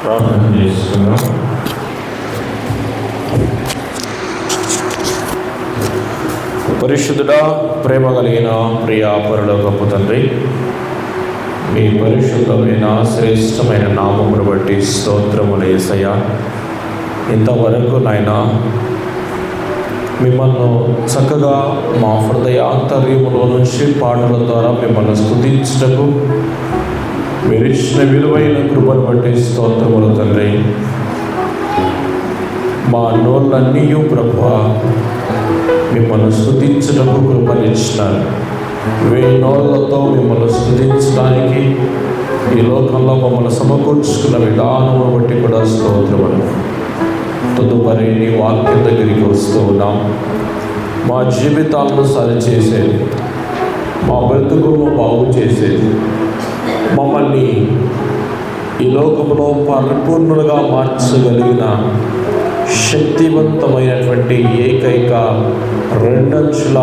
ప్రార్థన చేసుకున్నాం. పరిశుద్ధుడా, ప్రేమ కలిగిన ప్రియ పరలోకపు తండ్రి, మీ పరిశుద్ధమైన శ్రేష్టమైన నామమును బట్టి స్తోత్రములు యేసయ్యా. ఇంతవరకు నాయన మిమ్మల్ని చక్కగా మా హృదయాంతర్యములో నుంచి పాటల ద్వారా మిమ్మల్ని స్తుతించుటకు మీరు ఇచ్చిన విలువైన కృపను బట్టి స్తోత్రములు తండ్రి. మా నోళ్ళన్నీ ప్రభువా మిమ్మల్ని స్తుతించుటకు కృపనిచ్చినారు. 1000 నోళ్ళతో మిమ్మల్ని స్తుతించడానికి ఈ లోకంలో మమ్మల్ని సమకూర్చుకున్న విధానమును బట్టి కూడా స్తోత్రములు. తదుపరి నీ వాక్యం దగ్గరికి వస్తూ ఉన్నాం. మా జీవితాలను సరిచేసేది, మా బ్రతుకును బాగు చేసేది, మమ్మల్ని ఈ లోకంలో పరిపూర్ణులుగా మార్చగలిగిన శక్తివంతమైనటువంటి ఏకైక 2 అంచుల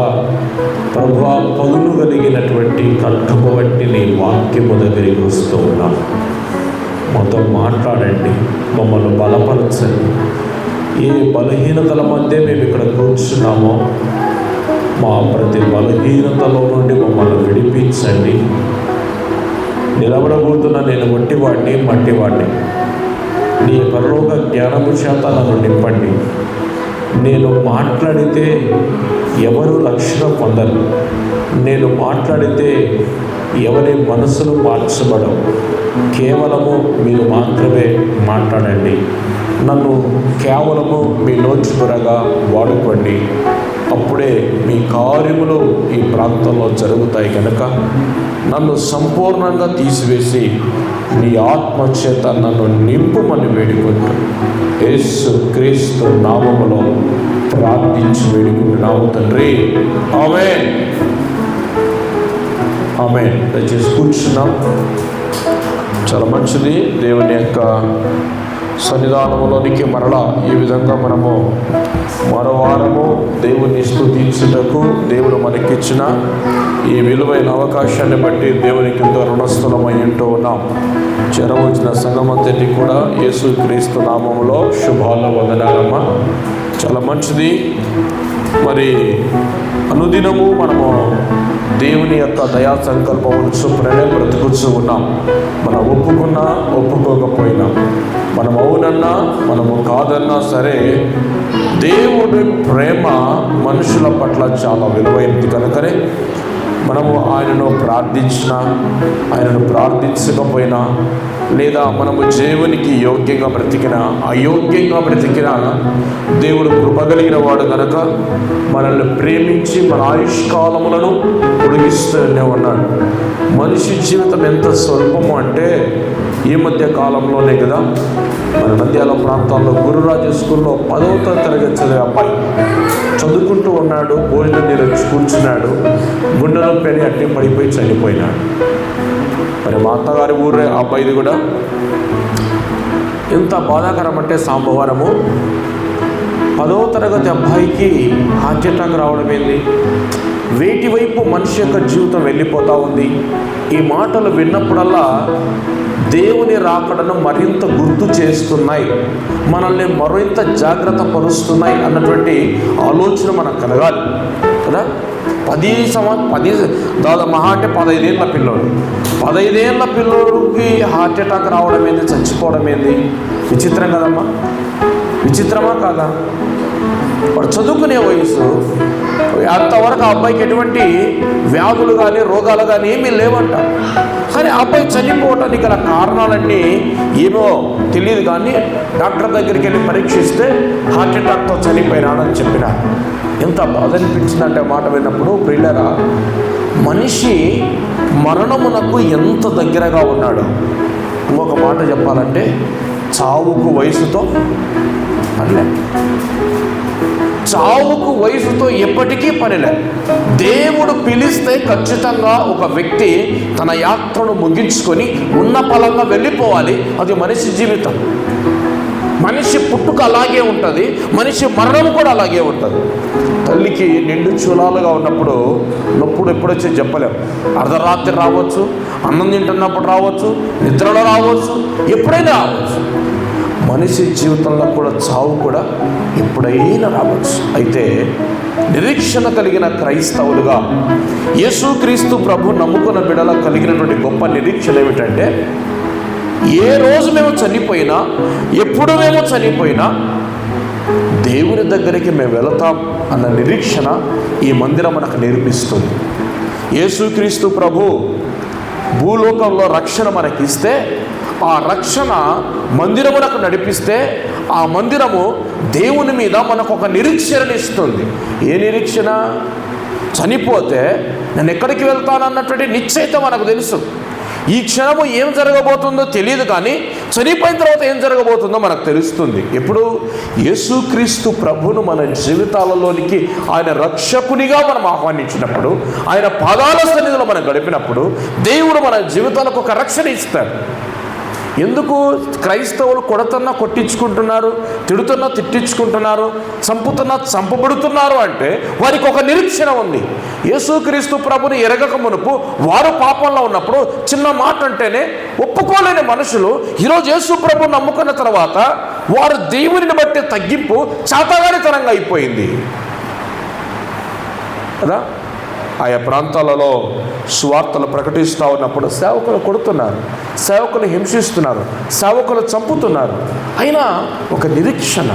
ప్రభా పదును కలిగినటువంటి ఖడ్గము వంటి నీ వాక్యము దగ్గరికి వస్తూ ఉన్నాం. మాతో మాట్లాడండి, మమ్మల్ని బలపరచండి. ఏ బలహీనతల మధ్య మేము ఇక్కడ కూర్చున్నామో మా ప్రతి బలహీనతలో నుండి మమ్మల్ని విడిపించండి. నిలబడబోతున్న నేను మట్టివాడిని, నీ పరలోక జ్ఞానము చేత నన్ను నింపండి. నేను మాట్లాడితే ఎవరు రక్షణ పొందరు, నేను మాట్లాడితే ఎవరి మనసులు మార్చబడవు. కేవలము మీరు మాత్రమే మాట్లాడండి. నన్ను కేవలము మీ నోచుకురగా వాడుకోండి. అప్పుడే మీ కార్యములు ఈ ప్రాంతంలో జరుగుతాయి కనుక నన్ను సంపూర్ణంగా తీసివేసి నీ ఆత్మచేత నన్ను నింపుమని వేడుకుంటూ యేసు క్రీస్తు నామములో ప్రార్థించి వేడుకుంటున్నాము తండ్రి. ఆమేన్, ఆమేన్. దయచేసి కూర్చున్నాం. చాలా మంచిది. దేవుని యొక్క సన్నిధానంలోనికి మరలా ఈ విధంగా మనము మరో వారము దేవుని స్తుతించుటకు దేవుడు మనకిచ్చిన ఈ విలువైన అవకాశాన్ని బట్టి దేవునికి ఎంతో రుణస్థులమై ఉంటూ ఉన్నాం. చేరవలసిన సంఘమంతటి కూడా యేసు క్రీస్తు నామములో శుభాలు, వందనాలమ్మ. చాలా మంచిది. మరి అనుదినము మనము దేవుని యొక్క దయా సంకల్పమును చొప్పుననే బ్రతుకుతూ ఉన్నాం. మనం ఒప్పుకున్నా ఒప్పుకోకపోయినా, మనం అవునన్నా మనము కాదన్నా సరే, దేవుడి ప్రేమ మనుషుల పట్ల చాలా విలువైనది కనుకనే మనము ఆయనను ప్రార్థించినా, ఆయనను ప్రార్థించకపోయినా, లేదా మనము దేవునికి యోగ్యంగా బ్రతికినా అయోగ్యంగా బ్రతికినా దేవుడు కృపగలిగిన వాడు కనుక మనల్ని ప్రేమించి మన ఆయుష్కాలములను పొడిగిస్తూనే ఉన్నాడు. మనిషి జీవితం ఎంత స్వల్పము అంటే ఈ మధ్య కాలంలోనే కదా మన నంద్యాల ప్రాంతాల్లో గురురాజు స్కూల్లో 10వ తరగతి చదివే అబ్బాయి చదువుకుంటూ ఉన్నాడు. భోజనం నీరు కూర్చున్నాడు, గుండె నొప్పి అని అట్టే పడిపోయి చనిపోయినాడు. మరి మా అత్తగారి ఊరే ఆ అబ్బాయిది కూడా. ఎంత బాధాకరం అంటే సోమవారము 10వ తరగతి అబ్బాయికి హార్ట్ అటాక్ రావడం ఏంది? వేటి వైపు మనిషి యొక్క జీవితం వెళ్ళిపోతూ ఉంది. ఈ మాటలు విన్నప్పుడల్లా దేవుని రాకడను మరింత గుర్తు చేస్తున్నాయి, మనల్ని మరింత జాగ్రత్త పరుస్తున్నాయి అన్నటువంటి ఆలోచన మనకు కలగాలి కదా. 10 మహా అంటే 15 ఏళ్ళ పిల్లోడు, 15 ఏళ్ళ పిల్లోడికి హార్ట్ అటాక్ రావడం ఏంది, చచ్చిపోవడం ఏంది? విచిత్రం కదమ్మా, విచిత్రమా కాదా? వాడు చదువుకునే వయసు. అంతవరకు ఆ అబ్బాయికి ఎటువంటి వ్యాధులు కానీ రోగాలు కానీ ఏమీ లేవంట. కానీ ఆ అబ్బాయి చనిపోవటానికి గల కారణాలన్నీ ఏమో తెలియదు. కానీ డాక్టర్ దగ్గరికి వెళ్ళి పరీక్షిస్తే హార్ట్ అటాక్తో చనిపోయినాడని చెప్పినారు. ఎంత బాధ అనిపించిందంటే మాట విన్నప్పుడు. ప్రియులారా, మనిషి మరణమునకు ఎంత దగ్గరగా ఉన్నాడు. ఇంకొక మాట చెప్పాలంటే చావుకు వయసుతో పనిలే, చావుకు వయసుతో ఎప్పటికీ పనిలే. దేవుడు పిలిస్తే ఖచ్చితంగా ఒక వ్యక్తి తన యాత్రను ముగించుకొని ఉన్న ఫలంగా వెళ్ళిపోవాలి. అది మనిషి జీవితం. మనిషి పుట్టుక అలాగే ఉంటుంది, మనిషి మరణం కూడా అలాగే ఉంటుంది. తల్లికి నిండు చూలాలుగా ఉన్నప్పుడు నొప్పుడు ఎప్పుడొచ్చో చెప్పలేం. అర్ధరాత్రి రావచ్చు, అన్నం తింటున్నప్పుడు రావచ్చు, నిద్రలో రావచ్చు, ఎప్పుడైనా రావచ్చు. మనిషి జీవితంలో కూడా చావు కూడా ఎప్పుడైనా రావచ్చు. అయితే నిరీక్షణ కలిగిన క్రైస్తవులుగా యేసుక్రీస్తు ప్రభు నమ్ముకున్న బిడ్డల కలిగినటువంటి గొప్ప నిరీక్షణ ఏమిటంటే, ఏ రోజు మేము చనిపోయినా, ఎప్పుడు మేము చనిపోయినా దేవుని దగ్గరికి మేము వెళతాం అన్న నిరీక్షణ ఈ మందిరం మనకు నేర్పిస్తుంది. యేసుక్రీస్తు ప్రభు భూలోకంలో రక్షణ మనకిస్తే, ఆ రక్షణ మందిరమునకు నడిపిస్తే, ఆ మందిరము దేవుని మీద మనకు ఒక నిరీక్షణ ఇస్తుంది. ఏ నిరీక్షణ? చనిపోతే నేను ఎక్కడికి వెళ్తానన్నటువంటి నిశ్చయిత మనకు తెలుసు. ఈ క్షణము ఏం జరగబోతుందో తెలియదు, కానీ చనిపోయిన తర్వాత ఏం జరగబోతుందో మనకు తెలుస్తుంది. ఎప్పుడు? యేసుక్రీస్తు ప్రభును మన జీవితాలలోనికి ఆయన రక్షకునిగా మనం ఆహ్వానించినప్పుడు, ఆయన పాదాల సన్నిధిలో మనం గడిపినప్పుడు దేవుడు మన జీవితాలకు ఒక రక్షణ ఇస్తాడు. ఎందుకు క్రైస్తవులు కొడుతున్నా కొట్టించుకుంటున్నారు, తిడుతున్నా తిట్టించుకుంటున్నారు, చంపుతున్నా చంపబడుతున్నారు అంటే వారికి ఒక నిరీక్షణ ఉంది. యేసుక్రీస్తు ప్రభుని ఎరగక మునుపు వారు పాపంలో ఉన్నప్పుడు చిన్న మాట అంటేనే ఒప్పుకోలేని మనుషులు ఈరోజు యేసు ప్రభుని నమ్ముకున్న తర్వాత వారు దేవునిని బట్టి తగ్గింపు చాతగానితనంగా అయిపోయింది కదా. ఆయా ప్రాంతాలలో సువార్తలు ప్రకటిస్తూ ఉన్నప్పుడు సేవకులు కొడుతున్నారు, సేవకులు హింసిస్తున్నారు, సేవకులు చంపుతున్నారు. అయినా ఒక నిరీక్షణ,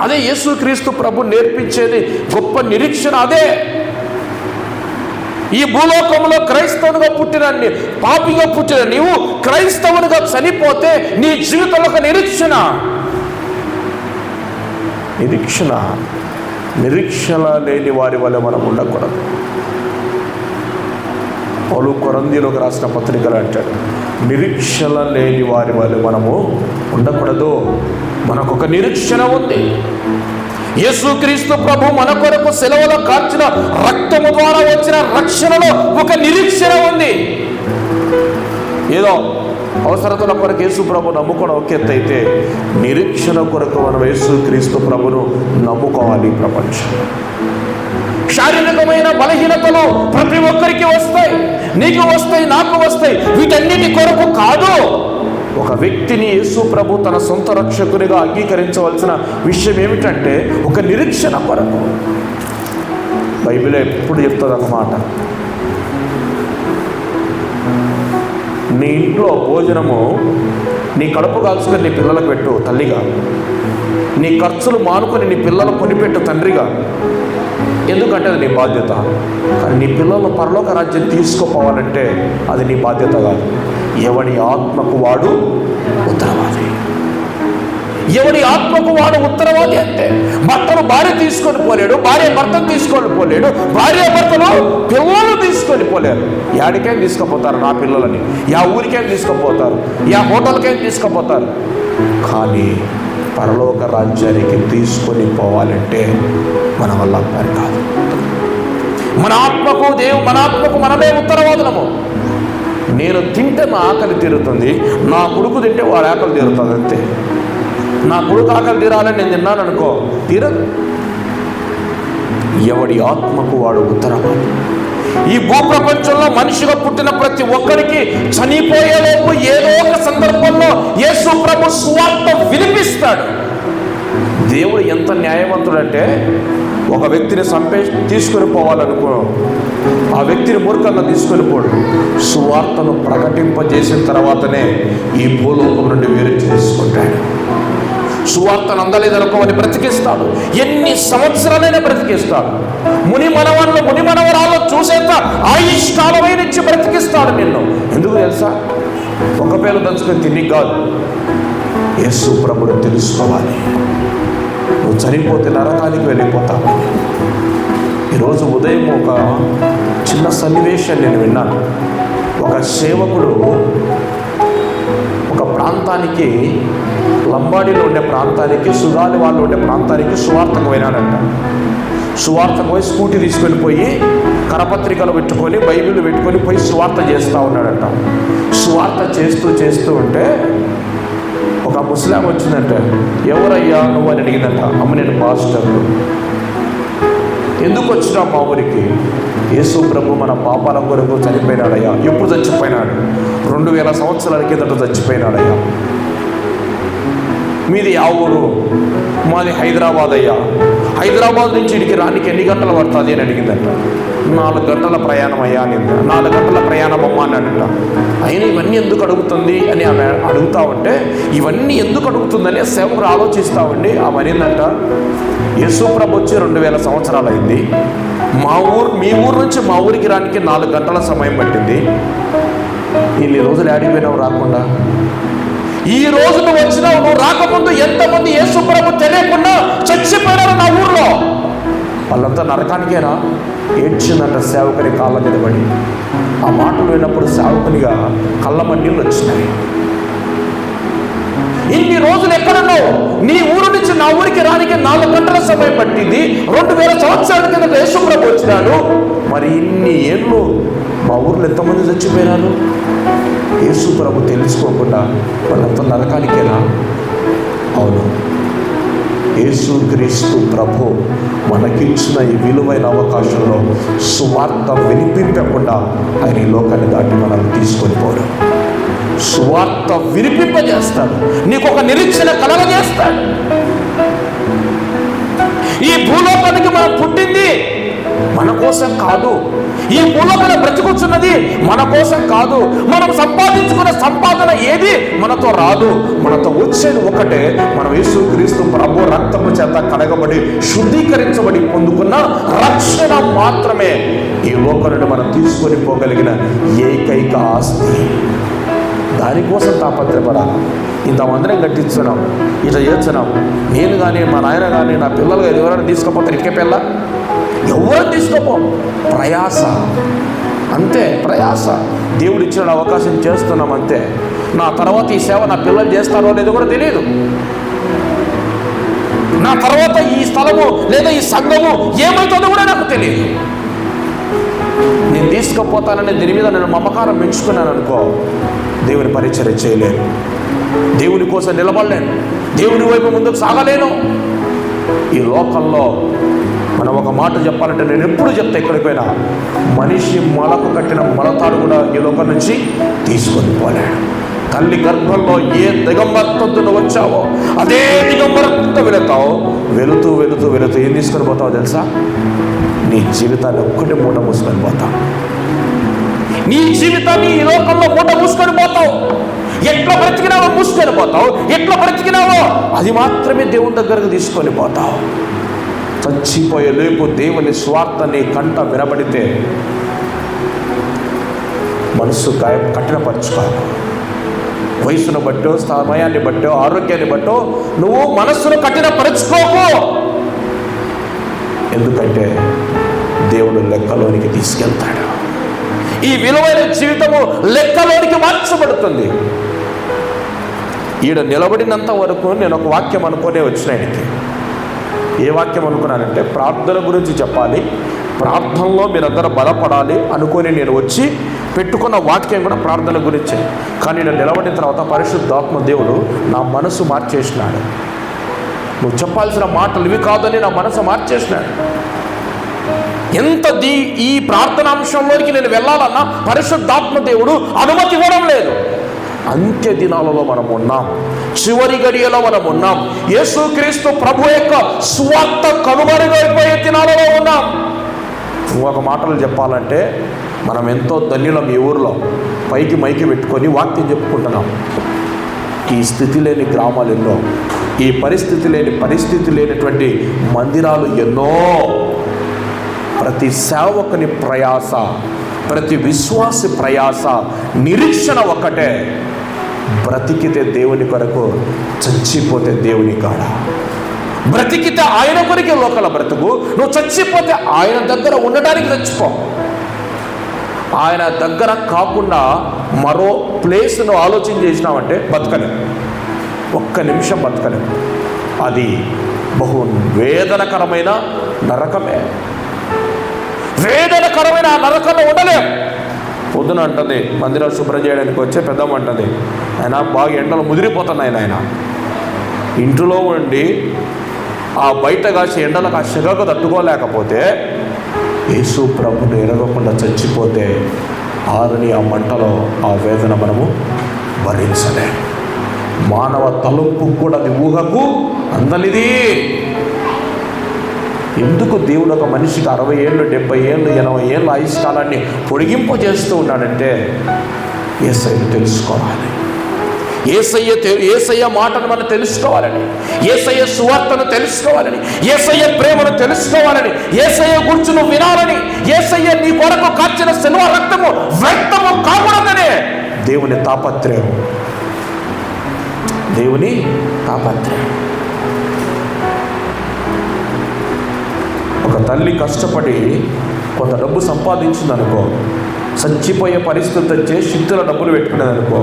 అదే యేసుక్రీస్తు ప్రభు నేర్పించేది గొప్ప నిరీక్షణ. అదే ఈ భూలోకంలో క్రైస్తవునిగా పుట్టిన, పాపిగా పుట్టిన నీవు క్రైస్తవునిగా చనిపోతే నీ జీవితంలో ఒక నిరీక్షణ. నిరీక్షణ లేని వారి వల్ల మనం ఉండకూడదు. పౌలు కొరింథీయులకు రాసిన పత్రికలు అంటాడు, నిరీక్షణ లేని వారి వల్ల మనము ఉండకూడదు. మనకొక నిరీక్షణ ఉంది. యేసుక్రీస్తు ప్రభు మన కొరకు సెలవులో కార్చిన రక్తము ద్వారా వచ్చిన రక్షణలో ఒక నిరీక్షణ ఉంది. ఏదో అవసరతల కొరకు యేసు ప్రభు నమ్ముకోవడం ఒక ఎత్తు అయితే, నిరీక్షణ కొరకు మనం యేసుక్రీస్తు ప్రభును నమ్ముకోవాలి. ప్రపంచం శారీరకమైన బలహీనతలు ప్రతి ఒక్కరికి వస్తాయి, నీకు వస్తాయి, నాకు వస్తాయి. వీటన్నిటి కొరకు కాదు, ఒక వ్యక్తిని యేసు ప్రభు తన సొంత రక్షకునిగా అంగీకరించవలసిన విషయం ఏమిటంటే ఒక నిరీక్షణ కొరకు. బైబిల్ ఎప్పుడు చెప్తుంది అన్నమాట, నీ ఇంట్లో భోజనము నీ కడుపు కాల్చుకొని నీ పిల్లలకు పెట్టు తల్లిగా, నీ ఖర్చులు మానుకొని నీ పిల్లలకు కొనిపెట్టు తండ్రిగా. ఎందుకంటే అది నీ బాధ్యత. కానీ నీ పిల్లలను పరలోక రాజ్యం తీసుకుపోవాలంటే అది నీ బాధ్యత కాదు. ఎవడి ఆత్మకు వాడు ఉత్తరవాది. ఎవడి ఆత్మకు వాడు ఉత్తరవాది అంటే, భర్తను భార్య తీసుకొని పోలేడు, భార్య భర్తను తీసుకొని పోలేడు, భార్య భర్తను పిల్లలు తీసుకొని పోలేరు. యాడికేం తీసుకుపోతారు నా పిల్లలని? యా ఊరికేం తీసుకుపోతారు? యా హోటల్కేం తీసుకుపోతారు? కానీ పరలోక రాజ్యానికి తీసుకొని పోవాలంటే మన వల్ల పని కాదు. మన ఆత్మకు మనమే ఉత్తరవాదులము. నేను తింటే నా ఆకలి తీరుతుంది, నా కొడుకు తింటే వాడి ఆకలి తీరుతుంది అంతే. నా కొడుకు ఆకలి తీరాలని నేను తిన్నాను అనుకో, తీరదు. ఎవడి ఆత్మకు వాడు ఉత్తరవాది. ఈ భూప్రపంచంలో మనిషిగా పుట్టిన ప్రతి ఒక్కరికి చనిపోయేలోపు ఏదో ఒక సందర్భంలో యేసు ప్రభు సువార్త వినిపిస్తాడు. దేవుడు ఎంత న్యాయవంతుడంటే, ఒక వ్యక్తిని తీసుకొని పోవాలనుకో, ఆ వ్యక్తిని మూర్ఖంగా తీసుకొని పోడు. సువార్తను ప్రకటింపజేసిన తర్వాతనే ఈ భూలోకం నుండి వేరు చేసుకుంటాడు. సువార్తను అందలేదనుకోవని బ్రతికిస్తాడు. ఎన్ని సంవత్సరాలైనా బ్రతికిస్తాడు. ముని మనవరాళ్ళు చూసేంత ఆయుష్కాలమైన ఇచ్చి బ్రతికిస్తాడు నిన్ను. ఎందుకు తెలుసా? ఒక పేరు దంచుకొని తిని కాదు, యేసు ప్రభుని తెలుసుకోవాలి. నువ్వు చనిపోతే నరకానికి వెళ్ళిపోతావు. ఈరోజు ఉదయం ఒక చిన్న సన్నివేశం నేను విన్నాను. ఒక సేవకుడు ఒక ప్రాంతానికి, లంబాడీలో ఉండే ప్రాంతానికి, సుగాలి వాళ్ళు ఉండే ప్రాంతానికి సువార్తకు పోయినాడంట. సువార్తకు పోయి స్కూటీ తీసుకొని పోయి కరపత్రికలు పెట్టుకొని బైబిల్ పెట్టుకొని పోయి సువార్త చేస్తూ ఉన్నాడంట. సువార్త చేస్తూ ఉంటే ఒక ముస్లాం వచ్చిందంట. ఎవరయ్యా నువ్వు అని అడిగిందంట. అమ్మ, నేను పాస్టర్ను. ఎందుకు వచ్చినా మా ఊరికి? యేసు ప్రభు మన పాపాల కొరకు చనిపోయినాడయ్యా. ఎప్పుడు చచ్చిపోయినాడు? 2000 సంవత్సరాల కిందట చచ్చిపోయినాడయ్యా. మీది ఆ ఊరు? మాది హైదరాబాద్ అయ్యా. హైదరాబాద్ నుంచి ఇడికి రానికి ఎన్ని గంటలు పడుతుంది అని అడిగిందంట. 4 గంటల ప్రయాణం అయ్యా అని. 4 గంటల ప్రయాణం అమ్మా అని అన్నట. అయినా ఇవన్నీ ఎందుకు అడుగుతుంది అని ఆమె అడుగుతా ఉంటే, ఇవన్నీ ఎందుకు అడుగుతుందని సేవకుడు ఆలోచిస్తామండి. ఆమె అనిందంట, యేసు ప్రభు వచ్చి 2000 సంవత్సరాలు అయింది. మీ ఊరు నుంచి మా ఊరికి రానికి 4 గంటల సమయం పట్టింది. ఇన్ని రోజులు ఆడిపోయినావు రాకుండా? ఈ రోజు నువ్వు వచ్చినావు, నువ్వు రాకముందు ఎంతమంది యేసు ప్రభు తెలియకుండా చచ్చిపోయినారు నా ఊర్లో. వాళ్ళంతా నరకానికేనా? ఏడ్చిందంట సేవకుని కాళ్ళ మీద పడి. ఆ మాటలు విన్నప్పుడు సేవకునిగా కళ్ళ నీళ్ళు వచ్చినాయి. ఇన్ని రోజులు ఎక్కడున్నావు? నీ ఊరు నుంచి నా ఊరికి రానికి 4 గంటల సమయం పట్టింది. 2000 సంవత్సరాల కింద యేసు ప్రభు వచ్చినాడు. మరి ఇన్ని ఏళ్ళు మా ఊర్లో ఎంతమంది చచ్చిపోయినారు? యేసు ప్రభు తెలుసుకోకుండా వాళ్ళంతా నరకానికేనా? అవును. యేసు క్రీస్తు ప్రభు మనకిచ్చిన ఈ విలువైన అవకాశంలో సువార్త వినిపింపకుండా ఆయన ఈ లోకాన్ని దాటి మనల్ని తీసుకొని పోడు. సువార్త వినిపింపజేస్తాడు, నీకు ఒక నిరీక్షణ కలగజేస్తాడు. ఈ భూలోకానికి మనం పుట్టింది మన కోసం కాదు. ఈ భూలోకంలో బ్రతుకుతున్నది మన కోసం కాదు. మనం సంపాదించుకున్న సంపాదన ఏది మనతో రాదు. మనతో వచ్చేది ఒకటే, మనం యేసు క్రీస్తు ప్రభు రక్తము చేత కడగబడి శుద్ధీకరించబడి పొందుకున్న రక్షణ మాత్రమే ఈ లోకాన్ని మనం తీసుకొని పోగలిగిన ఏకైక ఆస్తి. దానికోసం తాపత్రపడాలి. ఇంతమందిరం కట్టించున్నాం, ఇట్లా చేస్తున్నాం. నేను కానీ మా నాయన కానీ నా పిల్లలు కానీ ఎవరైనా తీసుకపోతారు ఇటుకే పిల్ల? ఎవరు తీసుకోపో. ప్రయాస అంతే, ప్రయాస. దేవుడు ఇచ్చిన అవకాశం చేస్తున్నాం అంతే. నా తర్వాత ఈ సేవ నా పిల్లలు చేస్తారో లేదో కూడా తెలియదు. నా తర్వాత ఈ స్థలము లేదా ఈ సంఘము ఏమవుతుందో కూడా నాకు తెలియదు. నేను తీసుకుపోతానని దీని మీద నేను మమకారం పెంచుకున్నాను అనుకో, దేవుని పరిచర్య చేయలేను, దేవుని కోసం నిలబడలేను, దేవుని వైపు ముందుకు సాగలేను. ఈ లోకంలో మనం ఒక మాట చెప్పాలంటే, నేను ఎప్పుడు చెప్తా ఎక్కడికి పోయినా, మనిషి మొలకు కట్టిన మొలతాడు కూడా ఈ లోకం నుంచి తీసుకొని పోలేడు. తల్లి గర్భంలో ఏ దిగంబరత్వంతో నువ్వు వచ్చావో అదే దిగంబరత్వంతో వెళుతావు. వెళుతూ వెళుతూ వెళుతూ ఏం తీసుకొని పోతావో తెలుసా? నీ జీవితాన్ని ఒక్కటి మూట మూసుకొని పోతావు. నీ జీవితాన్ని ఈ లోకంలో మూట మూసుకొని పోతావు. ఎట్లా బ్రతికినావో మూసుకొని పోతావు. ఎట్లా బ్రతికినావో అది మాత్రమే దేవుని దగ్గరకు తీసుకొని పోతావు. చచ్చిపోయే లేపు దేవుని స్వార్థాన్ని కంట వినబడితే మనసు కఠినపరచుకోవాలి. వయసును బట్టో, సమయాన్ని బట్టో, ఆరోగ్యాన్ని బట్టో నువ్వు మనస్సును కఠినపరచుకోకు. ఎందుకంటే దేవుడు లెక్కలోనికి తీసుకెళ్తాడు. ఈ విలువైన జీవితము లెక్కలోనికి మార్చబడుతుంది. ఈడ నిలబడినంత వరకు నేను ఒక వాక్యం అనుకునే వచ్చిన ఆయనకి. ఏ వాక్యం అనుకున్నానంటే, ప్రార్థన గురించి చెప్పాలి, ప్రార్థనలో మీరందరూ బలపడాలి అనుకొని నేను వచ్చి పెట్టుకున్న వాక్యం కూడా ప్రార్థన గురించే. కానీ నేను నిలబడిన తర్వాత పరిశుద్ధాత్మ దేవుడు నా మనసు మార్చేసినాడు. నువ్వు చెప్పాల్సిన మాటలు ఇవి కాదని నా మనసు మార్చేసినాడు. ఈ ప్రార్థనాంశంలోనికి నేను వెళ్ళాలన్నా పరిశుద్ధాత్మ దేవుడు అనుమతి ఇవ్వడం లేదు. అంత్య దినాలలో మనం ఉన్నాం, చివరి గడియలో మనం ఉన్నాం. యేసుక్రీస్తు ప్రభు యొక్క స్వార్థ కనుమరుగైపోయే దినాలలో ఉన్నాం. ఒక మాటలు చెప్పాలంటే, మనం ఎంతో ధన్యులం. ఈ ఊరిలో పైకి మైకి పెట్టుకొని వాక్యం చెప్పుకుంటున్నాం. ఈ స్థితి లేని గ్రామాలు ఎన్నో, ఈ పరిస్థితి లేనటువంటి మందిరాలు ఎన్నో. ప్రతి సేవకుని ప్రయాస, ప్రతి విశ్వాసి ప్రయాస, నిరీక్షణ ఒక్కటే, బ్రతికితే దేవుని కొరకు, చచ్చిపోతే దేవుని కాడ. బ్రతికితే ఆయన కొరికే లోకల బ్రతుకు, నువ్వు చచ్చిపోతే ఆయన దగ్గర ఉండడానికి చచ్చిపో. ఆయన దగ్గర కాకుండా మరో ప్లేస్ను ఆలోచన చేసినావంటే బతకలే, ఒక్క నిమిషం బతకలే. అది బహు వేదనకరమైన నరకమే. వేదనకరమైన ఆ నరకంలో ఉండలేం. పొద్దున అంటుంది మందిరం శుభ్రం చేయడానికి వచ్చే పెద్దమ్మ అంటుంది, ఆయన బాగా ఎండలు ముదిరిపోతున్నాయి. ఆయన ఇంట్లో ఉండి ఆ బయట కాసే ఎండలకు ఆ శిగకు తట్టుకోలేకపోతే, యేసు ప్రభుని ఎరగకుండా చచ్చిపోతే ఆరని ఆ మంటలో ఆ వేదన మనము భరించలేం. మానవ తలంపు కూడా అది ఊహకు అందనిది. ఎందుకు దేవుడు ఒక మనిషికి 60 ఏళ్ళు 70 ఏళ్ళు 80 ఏళ్ళు ఆయుష్కాలాన్ని పొడిగింపజేస్తూ ఉన్నాడంటే యేసయ్యను తెలుసుకోవాలి, యేసయ్య మాటను మనం తెలుసుకోవాలని, యేసయ్య సువార్తను తెలుసుకోవాలని, యేసయ్య ప్రేమను తెలుసుకోవాలని, యేసయ్య గురించి నువ్వు వినాలని, యేసయ్య నీ కొరకు కార్చిన శిలువ రక్తము వ్యర్థము కాకూడదనే దేవుని తాపత్రయం, దేవుని తాపత్రయం. ఒక తల్లి కష్టపడి కొంత డబ్బు సంపాదించిందనుకో, చచ్చిపోయే పరిస్థితి వచ్చే శక్తుల డబ్బులు పెట్టుకునేదనుకో,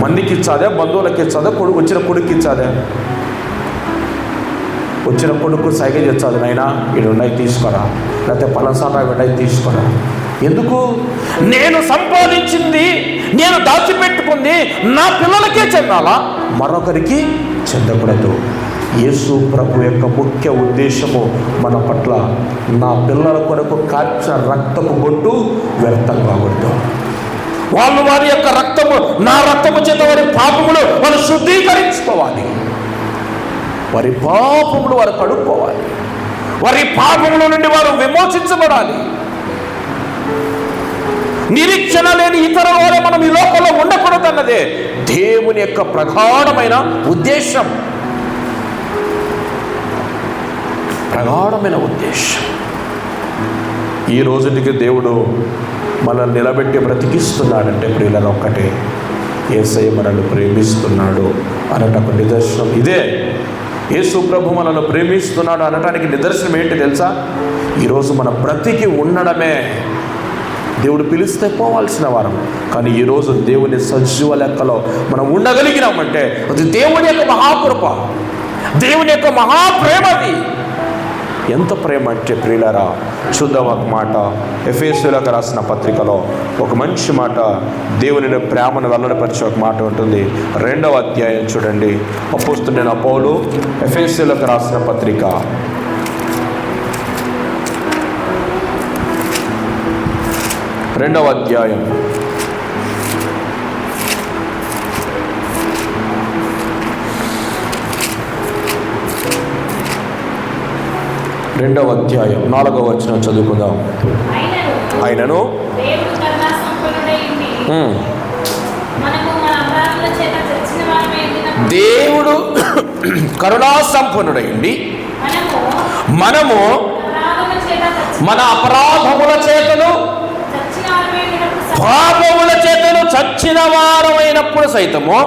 మందికి ఇచ్చాదే, బంధువులకి ఇచ్చాదే, వచ్చిన కొడుకు ఇచ్చాదే, వచ్చిన కొడుకు సైగ చేస్తాది, నైనా ఇవి ఉన్నాయి తీసుకోరా, లేకపోతే పలసారా ఉన్నాయి తీసుకోరా. ఎందుకు? నేను సంపాదించింది, నేను దాచిపెట్టుకుంది నా పిల్లలకే చెందాలా, మరొకరికి చెందకూడదు. యేసు ప్రభు యొక్క ముఖ్య ఉద్దేశము మన పట్ల, నా పిల్లల కొరకు కార్చిన రక్తపు బొట్టు వ్యర్థం కాకూడదు. వాళ్ళు వారి యొక్క రక్తము, నా రక్తము చేత వారి పాపములు వాళ్ళు శుద్ధీకరించుకోవాలి, వారి పాపములు వారు కడుక్కోవాలి, వారి పాపముల నుండి వారు విమోచించబడాలి. నిరీక్షణ లేని ఇతర వారే మనం ఈ లోకంలో ఉండకూడదు అన్నదే దేవుని యొక్క ప్రగాఢమైన ఉద్దేశం, ప్రగాఢమైన ఉద్దేశం. ఈ రోజుకి దేవుడు మనల్ని నిలబెట్టి బ్రతికిస్తున్నాడంటే ప్రియులను ఒక్కటే, యేసయ్య మనల్ని ప్రేమిస్తున్నాడు అనటకు నిదర్శనం ఇదే. యేసు ప్రభు మనల్ని ప్రేమిస్తున్నాడు అనటానికి నిదర్శనం ఏంటి తెలుసా? ఈరోజు మనం బ్రతికి ఉండడమే. దేవుడు పిలిస్తే పోవాల్సిన వారం, కానీ ఈరోజు దేవుని సజీవ లెక్కలో మనం ఉండగలిగినామంటే అది దేవుని యొక్క మహాకృప, దేవుని యొక్క మహాప్రేమది. ఎంత ప్రేమ అంటే ప్రియులారా, చూద్దాం ఒక మాట. ఎఫెసీయులకు రాసిన పత్రికలో ఒక మంచి మాట, దేవుని ప్రేమను వెల్లడిపరిచే ఒక మాట ఉంటుంది. 2వ అధ్యాయం చూడండి. అపోస్తలుడైన పౌలు ఎఫెసీయులకు రాసిన పత్రిక 2వ అధ్యాయం 2వ అధ్యాయం 4వ వచనం చదువుకుందాం. ఆయనను దేవుడు కరుణా సంపన్నుడైండి మనము మన అపరాధముల చేతను పాపముల చేతను చచ్చిన వారమైనప్పుడు సైతము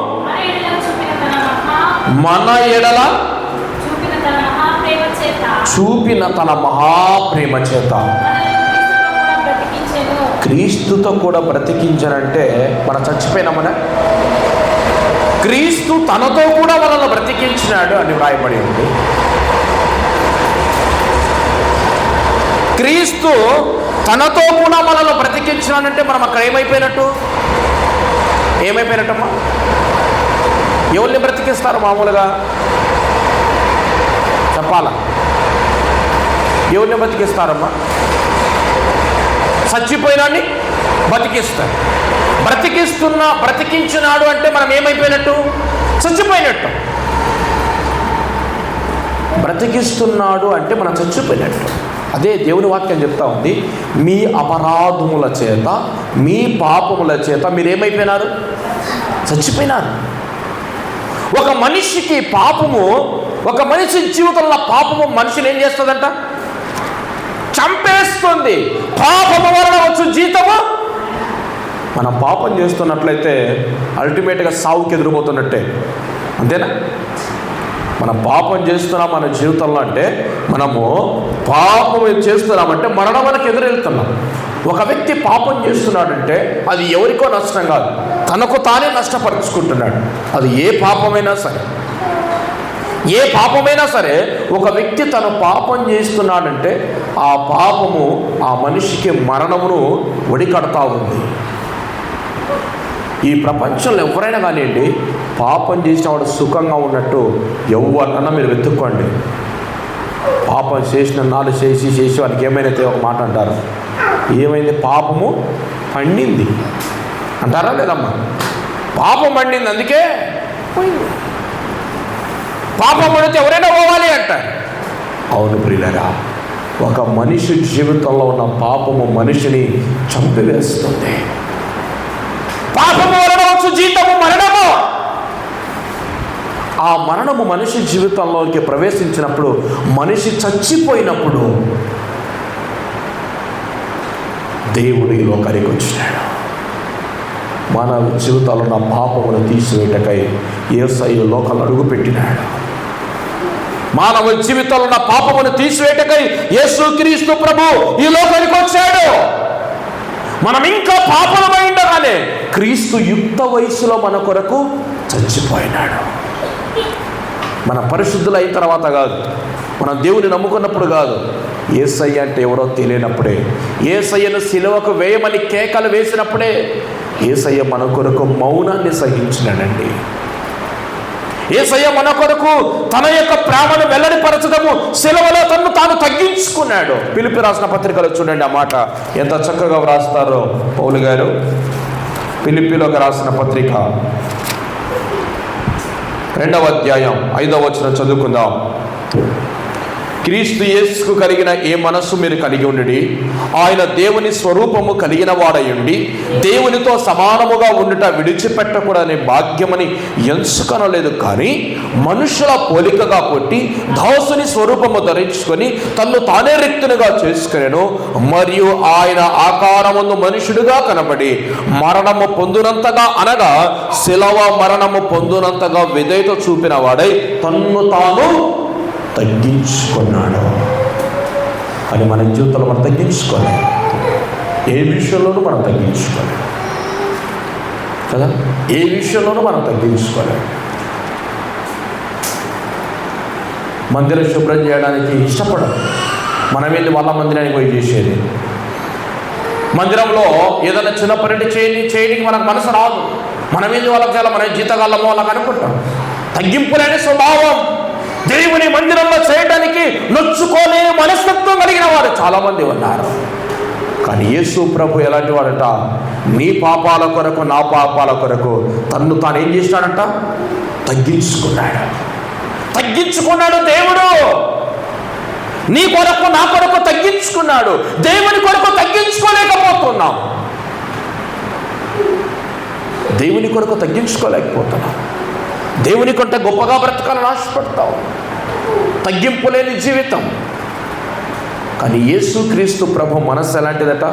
మన ఎడల చూపిన తన మహాప్రేమ చేత క్రీస్తుతో కూడా బ్రతికించనంటే మనం చచ్చిపోయినామనే, క్రీస్తు తనతో కూడా మనల్ని బ్రతికించినాడు అని వ్రాయబడి ఉంది. క్రీస్తు తనతో కూడా మనల్ని బ్రతికించినాడంటే మనం అక్కడ ఏమైపోయినట్టమ్మా? ఎవరిని బ్రతికిస్తారు మామూలుగా చెప్పాలా? ఎవరిని బతికిస్తారమ్మా? చచ్చిపోయినాన్ని బతికిస్తారు. బ్రతికించినాడు అంటే మనం ఏమైపోయినట్టు? చచ్చిపోయినట్టు. బ్రతికిస్తున్నాడు అంటే మనం చచ్చిపోయినట్టు. అదే దేవుని వాక్యం చెప్తా ఉంది, మీ అపరాధముల చేత మీ పాపముల చేత మీరేమైపోయినారు? చచ్చిపోయినారు. ఒక మనిషికి పాపము, ఒక మనిషి జీవితంలో పాపము మనిషిని ఏం చేస్తుందంట? చంపేస్తుంది. పాపము వలన వచ్చు జీతము. మనం పాపం చేస్తున్నట్లయితే అల్టిమేట్గా సావుకి ఎదురుపోతున్నట్టే, అంతేనా? మనం పాపం చేస్తున్నాం మన జీవితంలో అంటే, మనము పాపం చేస్తున్నామంటే మరణం మనకు ఎదురెళ్తున్నాం. ఒక వ్యక్తి పాపం చేస్తున్నాడంటే అది ఎవరికో నష్టం కాదు, తనకు తానే నష్టపరుచుకుంటున్నాడు. అది ఏ పాపమైనా సరే ఒక వ్యక్తి తను పాపం చేస్తున్నాడంటే ఆ పాపము ఆ మనిషికి మరణమును ఒడికడతా ఉంది. ఈ ప్రపంచంలో ఎవరైనా కానివ్వండి, పాపం చేసిన వాడు సుఖంగా ఉన్నట్టు ఎవరినన్నా మీరు వెతుక్కోండి. పాపం చేసిన నాడు చేసి వానికి ఏమైనా ఒక మాట అంటారు, ఏమైంది? పాపము పండింది అంటారా లేదమ్మా? పాపం పండింది, అందుకే పోయింది. పాపం పడితే ఎవరైనా పోవాలి అంటారు. అవును ప్రియులారా, ఒక మనిషి జీవితంలో ఉన్న పాపము మనిషిని చంపివేస్తుంది. పాపము వలన వచ్చు జీతము మరణము. ఆ మరణము మనిషి జీవితంలోకి ప్రవేశించినప్పుడు, మనిషి చచ్చిపోయినప్పుడు దేవుడు ఈ లోకానికి వచ్చినాడు. మన జీవితాల్లో ఉన్న పాపమును తీసివేయటకై యేసయ్య లోకంలో అడుగుపెట్టినాడు. మానవ జీవితంలో ఉన్న పాపమును తీసివేయటకై యేసుక్రీస్తు ప్రభు ఈ లోకానికి వచ్చాడు. మనం ఇంకా పాపలమై ఉండగానే క్రీస్తు యుక్త వయసులో మన కొరకు చచ్చిపోయినాడు. మన పరిశుద్ధులైన తర్వాత కాదు, మనం దేవుని నమ్ముకున్నప్పుడు కాదు, యేసయ్య అంటే ఎవరో తెలియనప్పుడే, యేసయ్యను సిలువకు వేయమని కేకలు వేసినప్పుడే యేసయ్య మన కొరకు మౌనాన్ని సహించినాడండి. యేసయ్య మన కొరకు తన యొక్క ప్రేమను వెల్లడిపరచడము, సిలువలో తను తాను తగ్గించుకున్నాడు. ఫిలిప్పీ రాసిన పత్రికలో చూడండి ఆ మాట ఎంత చక్కగా వ్రాస్తారో పౌలు గారు. ఫిలిప్పీలోకి రాసిన పత్రిక 2వ అధ్యాయం 5వ వచనం చదువుకుందాం. క్రీస్తు యేసుకు కలిగిన ఏ మనస్సు మీరు కలిగి ఉండి, ఆయన దేవుని స్వరూపము కలిగిన వాడయుండి దేవునితో సమానముగా ఉండుట విడిచిపెట్టకూడని భాగ్యమని ఎంచుకొనలేదు, కానీ మనుషుల పోలికగా పుట్టి దాసుని స్వరూపము ధరించుకొని తన్ను తానే రిక్తునిగా చేసుకునేను. మరియు ఆయన ఆకారముందు మనుషుడుగా కనబడి మరణము పొందునంతగా, అనగా శిలవ మరణము పొందునంతగా విధేయత చూపిన వాడై తన్ను తాను తగ్గించుకున్నాడు. అని మన జీవితంలో మనం తగ్గించుకోవాలి. ఏ విషయంలోనూ మనం తగ్గించుకోవాలి కదా, ఏ విషయంలోనూ మనం తగ్గించుకోవాలి. మందిరం శుభ్రం చేయడానికి ఇష్టపడం, మనం వెళ్ళి వాళ్ళ మందిరానికి పోయి చేసేది. మందిరంలో ఏదైనా చిన్న పని చేయడానికి మనకు మనసు రాదు. మనం వెళ్ళి వాళ్ళకి చాలా మన జీతగాళ్ళమో వాళ్ళకి అనుకుంటాం. తగ్గింపులేని స్వభావం దేవుని మందిరంలో చేయడానికి నొచ్చుకోలే మనస్తత్వం కలిగిన వారు చాలామంది ఉన్నారు. కానీ యేసు ప్రభు ఎలాంటి వాడట, నీ పాపాల కొరకు నా పాపాల కొరకు తన్ను తాను ఏం చేసినాడంట, తగ్గించుకున్నాడు. దేవుడు నీ కొరకు నా కొరకు తగ్గించుకున్నాడు. దేవుని కొరకు తగ్గించుకోలేకపోతున్నాం. దేవుని కొరకు తగ్గించుకోలేకపోతున్నాం. దేవుని కంటే గొప్పగా బ్రతకాలని ఆశపడతాం. తగ్గింపు లేని జీవితం. కానీ యేసుక్రీస్తు ప్రభు మనస్సు ఎలాంటిదట,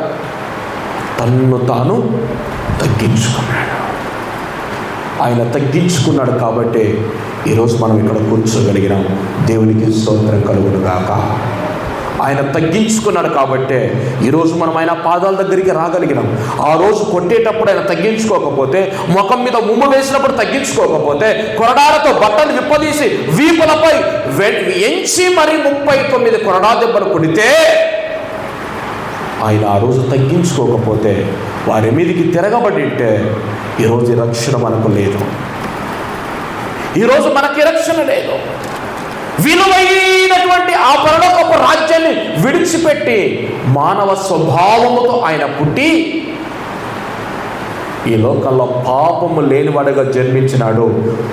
తన్ను తాను తగ్గించుకున్నాడు. ఆయన తగ్గించుకున్నాడు కాబట్టి ఈరోజు మనం ఇక్కడ కూర్చోగలిగినాం. దేవునికి స్తోత్రం కలుగును గాక. ఆయన తగ్గించుకున్నాడు కాబట్టే ఈరోజు మనం ఆయన పాదాల దగ్గరికి రాగలిగినాం. ఆ రోజు కొట్టేటప్పుడు ఆయన తగ్గించుకోకపోతే, ముఖం మీద ఉమ్ము వేసినప్పుడు తగ్గించుకోకపోతే, కొరడాలతో బట్టలు విప్పదీసి వీపులపై ఎంచి మరి 39 కొరడా దెబ్బలు కొడితే, ఆయన ఆ రోజు తగ్గించుకోకపోతే వారి మీదకి తిరగబడి ఉంటే ఈరోజు రక్షణ మనకు లేదు. ఈరోజు మనకి రక్షణ లేదు. విలువైనటువంటి ఆ పరలోకపు రాజ్యాన్ని విడిచిపెట్టి మానవ స్వభావముతో ఆయన పుట్టి ఈ లోకంలో పాపము లేనివాడుగా జన్మించినాడు.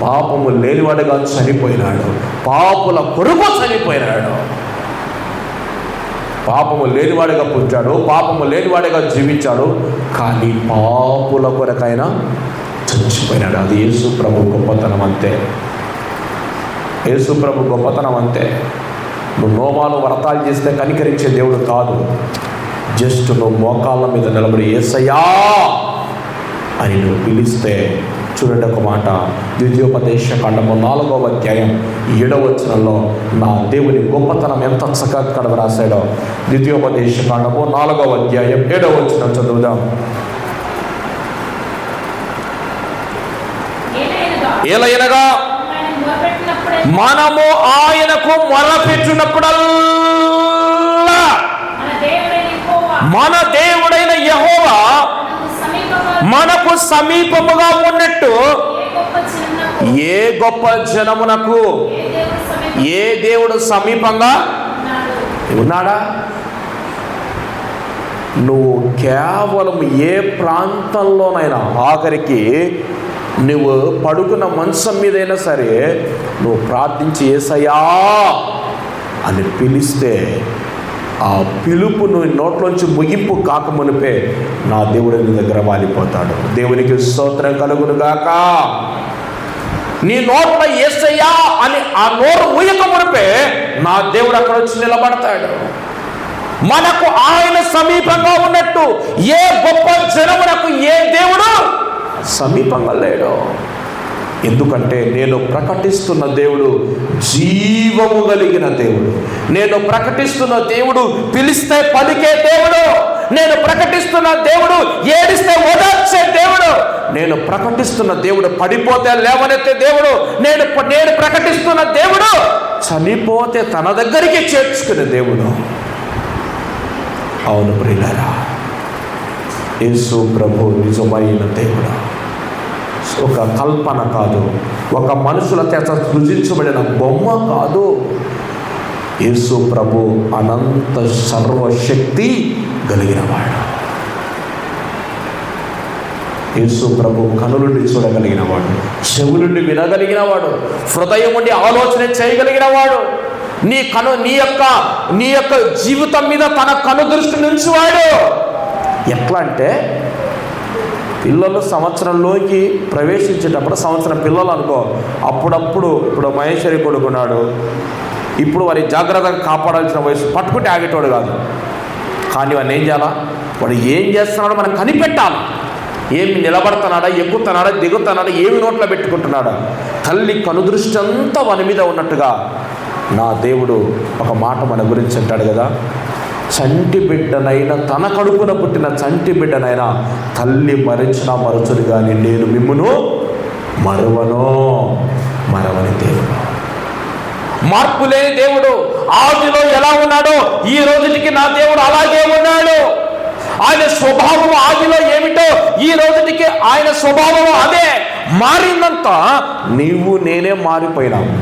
పాపము లేనివాడుగా చనిపోయినాడు. పాపుల కొరకు చనిపోయినాడు. పాపము లేనివాడుగా పుట్టాడు. పాపము లేనివాడుగా జీవించాడు. కానీ పాపుల కొరకైనా చచ్చిపోయినాడు. అది యేసు ప్రభు గొప్పతనం అంతే. యేసు ప్రభు గొప్పతనం అంతే. నువ్వు నోమాలు వ్రతాలు చేస్తే కనికరించే దేవుడు కాదు. జస్ట్ నువ్వు మోకాళ్ళ మీద నిలబడి యేసయ్యా అని నువ్వు పిలిస్తే, చూడండి ఒక మాట, ద్వితీయోపదేశ కాండము 4వ అధ్యాయం 7వ వచనంలో నా దేవుని గొప్పతనం ఎంత చక్కగా రాశాడో. ద్వితీయోపదేశ కాండము 4వ అధ్యాయం 7వ వచనం చదువుదాం. ఏలయనగా మనము ఆయనకు మొరపెట్టినప్పుడల్లా మన దేవుడైన యెహోవా మనకు సమీపముగా ఉన్నట్టు ఏ గొప్ప జనమునకు ఏ దేవుడు సమీపంగా ఉన్నాడా? నువ్వు కేవలం ఏ ప్రాంతంలోనైనా, ఆఖరికి నువ్వు పడుకున్న మంచం మీదైనా సరే నువ్వు ప్రార్థించి యేసయ్యా అని పిలిస్తే ఆ పిలుపు నువ్వు నోట్లోంచి ముగింపు కాకమునిపే నా దేవుడు నీ దగ్గర వాలిపోతాడు. దేవునికి స్తోత్రం కలుగును గాక. నీ నోట్లో యేసయ్యా అని ఆ నోరు ముయ్యకమునిపే నా దేవుడు అక్కడ వచ్చి నిలబడతాడు. మనకు ఆయన సమీపంగా ఉన్నట్టు ఏ గొప్ప జనమునకు ఏ దేవుడు సమీపంగా లేడు. ఎందుకంటే నేను ప్రకటిస్తున్న దేవుడు జీవము కలిగిన దేవుడు. నేను ప్రకటిస్తున్న దేవుడు పిలిస్తే పలికే దేవుడు. నేను ప్రకటిస్తున్న దేవుడు ఏడిస్తే ఓదార్చే దేవుడు. నేను ప్రకటిస్తున్న దేవుడు పడిపోతే లేవనెత్తే దేవుడు. నేను ప్రకటిస్తున్న దేవుడు చనిపోతే తన దగ్గరికి చేర్చుకునే దేవుడు. అవును ప్రియులారా, యేసు ప్రభు నిజమైన దేవుడు. ఒక కల్పన కాదు, ఒక మనుషుల చేత సృజించబడిన బొమ్మ కాదు. యేసు ప్రభు అనంత సర్వశక్తి కలిగినవాడు. యేసు ప్రభు కనులుండి చూడగలిగినవాడు, చెవులుండి వినగలిగినవాడు, హృదయం ఉండి ఆలోచన చేయగలిగినవాడు. నీ యొక్క జీవితం మీద తన కను దృష్టి నుంచివాడు. ఎట్లా అంటే పిల్లలు సంవత్సరంలోకి ప్రవేశించేటప్పుడు, సంవత్సరం పిల్లలు అనుకో, అప్పుడప్పుడు ఇప్పుడు మహేశ్వరి కొడుకున్నాడు, ఇప్పుడు వారి జాగ్రత్తగా కాపాడాల్సిన వయసు, పట్టుకుంటే ఆగేటోడు కాదు. కానీ వాడిని ఏం చేయాలా, వాడు ఏం చేస్తున్నాడో మనం కనిపెట్టాలి. ఏమి నిలబడుతున్నాడా, ఎక్కుతున్నాడా, దిగుతున్నాడా, ఏమి నోట్లో పెట్టుకుంటున్నాడా. తల్లి కనుదృష్టి అంతా వాని మీద ఉన్నట్టుగా నా దేవుడు ఒక మాట మన గురించి అంటాడు కదా, చంటి బిడ్డనైనా, తన కడుపున పుట్టిన చంటి బిడ్డనైనా తల్లి మరచినా మరచుడు కానీ నేను మిమ్మును మరవని దేవుడు. మార్పు లేని దేవుడు. ఆదిలో ఎలా ఉన్నాడో ఈ రోజుకి నా దేవుడు అలాగే ఉన్నాడు. ఆయన స్వభావం ఆదిలో ఏమిటో ఈ రోజుకి ఆయన స్వభావం అదే. మారిందంతా నీవు నేనే మారిపోయినాము.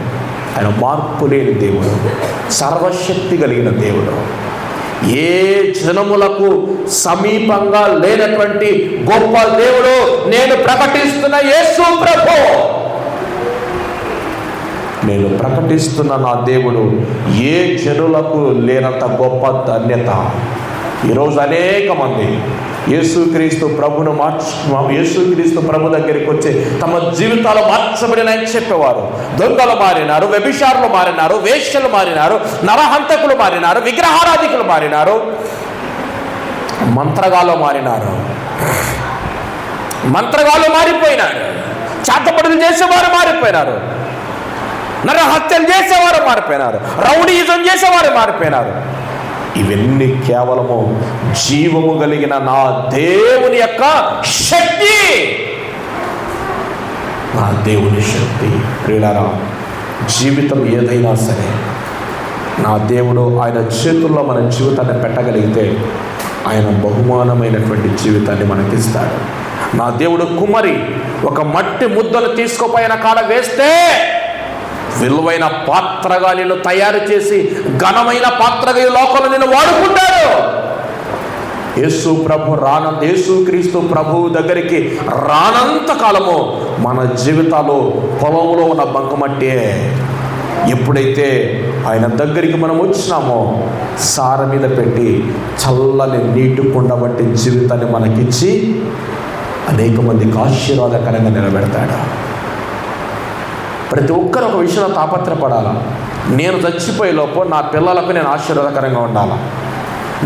ఆయన మార్పు లేని దేవుడు, సర్వశక్తి కలిగిన దేవుడు. ఏ జనములకు సమీపంగా లేనటువంటి గొప్ప దేవుడు నేను ప్రకటిస్తున్న యేసు ప్రభు. నేను ప్రకటిస్తున్న నా దేవుడు ఏ జనులకు లేనంత గొప్ప ధన్యత. ఈరోజు అనేక మంది యేసుక్రీస్తు ప్రభు దగ్గరికి వచ్చి తమ జీవితాలు మార్చబడినని చెప్పేవారు. దొంగలు మారినారు, వ్యభిచారులు మారినారు, వేశ్యలు మారినారు, నరహంతకులు మారినారు, విగ్రహారాధికులు మారినారు, మంత్రగాళ్ళు మారిపోయినారు, చాతపడులు చేసేవారు మారిపోయినారు, నరహత్యలు చేసేవారు మారిపోయినారు, రౌడీయిజం చేసేవారు మారిపోయినారు. ఇవన్నీ కేవలము జీవము కలిగిన నా దేవుని యొక్క శక్తి. నా దేవుని శక్తి. ప్రియులారా, జీవితం ఏదైనా సరే నా దేవుడు ఆయన చేతుల్లో మన జీవితాన్ని పెట్టగలిగితే ఆయన బహుమానమైనటువంటి జీవితాన్ని మనకిస్తాడు. నా దేవుడు కుమ్మరి ఒక మట్టి ముద్దను తీసుకుపోయిన కాడ వేస్తే విలువైన పాత్రగా నిన్ను తయారు చేసి ఘనమైన పాత్రగా ఈ లోకంలో నిన్ను వాడుకుంటాడు. యేసుక్రీస్తు ప్రభువు దగ్గరికి రానంత కాలము మన జీవితాలు పొలంలో ఉన్న బంకమట్టే. ఎప్పుడైతే ఆయన దగ్గరికి మనం వచ్చినామో సార మీద పెట్టి చల్లని నీటి కుండ బట్టి జీవితాన్ని మనకిచ్చి అనేక మందికి ఆశీర్వాదకరంగా నిలబెడతాడు. ప్రతి ఒక్కరు ఒక విషయంలో తాపత్రపడాలా. నేను చచ్చిపోయేలోపు నా పిల్లలకు నేను ఆశీర్వాదకరంగా ఉండాలా,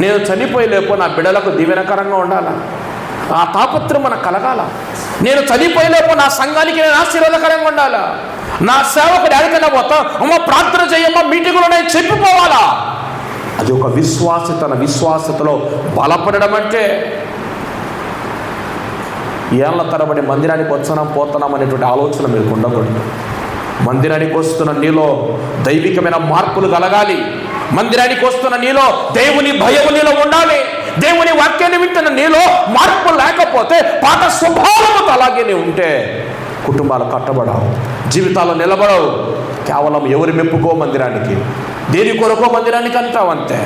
నేను చనిపోయేలోపు నా బిడ్డలకు దీవెనకరంగా ఉండాలా. ఆ తాపత్రం మనకు కలగాల. నేను చనిపోయేలోపు నా సంఘానికి నేను ఆశీర్వాదకరంగా ఉండాలా. నా సేవకుడు ఎక్కడికైనా పోతా, అమ్మ ప్రార్థన చేయమ్మా, మీటింగ్లో నేను చెప్పిపోవాలా. అది ఒక విశ్వాసతలో బలపడడం. అంటే ఏళ్ల తరబడి మందిరానికి పోతున్నాం అనేటువంటి ఆలోచన మీకు ఉండకూడదు. మందిరానికి వస్తున్న నీలో దైవికమైన మార్పులు కలగాలి. మందిరానికి వస్తున్న నీలో దేవుని భయము నీలో ఉండాలి. దేవుని వాక్యాన్ని వింటున్న నీలో మార్పు లేకపోతే పాత స్వభావముతో అలాగే ఉంటే కుటుంబాలు కట్టబడవు, జీవితాలు నిలబడవు. కేవలం ఎవరి మెప్పుకో మందిరానికి, దేని కొరకో మందిరానికి అంటావు అంతే.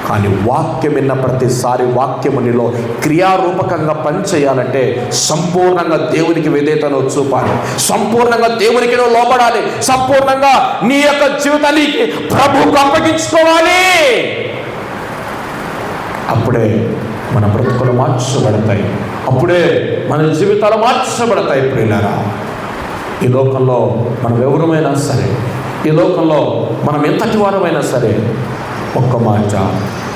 కానీ వాక్యం విన్న ప్రతిసారి వాక్యము నీలో క్రియారూపకంగా పనిచేయాలంటే సంపూర్ణంగా దేవునికి విధేయతను చూపాలి, సంపూర్ణంగా దేవునికి నువ్వు లోబడాలి, సంపూర్ణంగా నీ యొక్క జీవితాన్ని ప్రభువుకు అప్పగించుకోవాలి. అప్పుడే మన బ్రతుకులు మార్చబడతాయి, అప్పుడే మన జీవితాలు మార్చబడతాయి. ప్రియులారా, ఈ లోకంలో మనం ఎవరమైనా సరే, ఈ లోకంలో మనం ఎంతటి వారమైనా సరే, ఒక్క మాట,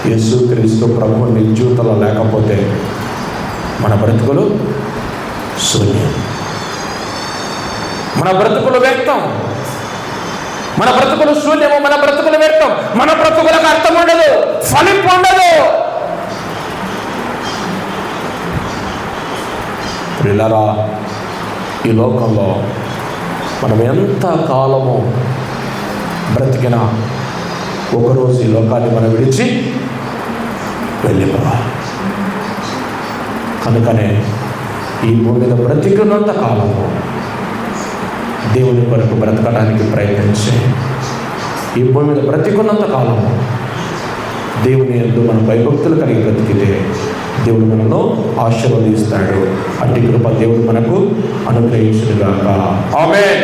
యేసుక్రీస్తు ప్రభువు నీ జీవితంలో లేకపోతే మన బ్రతుకులు శూన్యం, మన బ్రతుకులు వ్యక్తం, మన బ్రతుకులు శూన్యము, మన బ్రతుకులు వ్యక్తం, మన బ్రతుకులకు అర్థం ఉండదు, ఫలింపు ఉండదు. ప్రియులారా, ఈ లోకంలో మనం ఎంత కాలము బ్రతికినా ఒకరోజు ఈ లోకాన్ని మనం విడిచి వెళ్ళిపోవాలి. కనుకనే ఈ భూమి మీద బ్రతికినంత కాలము దేవుని కొరకు బ్రతకడానికి ప్రయత్నించి, ఈ భూమి మీద బ్రతికున్నంత కాలము దేవుని యందు మనం భయభక్తులు కలిగి బ్రతికితే దేవుడు మనలో ఆశీర్వదిస్తాడు. అట్టి కృప దేవుడు మనకు అనుగ్రహించునుగాక. ఆమేన్.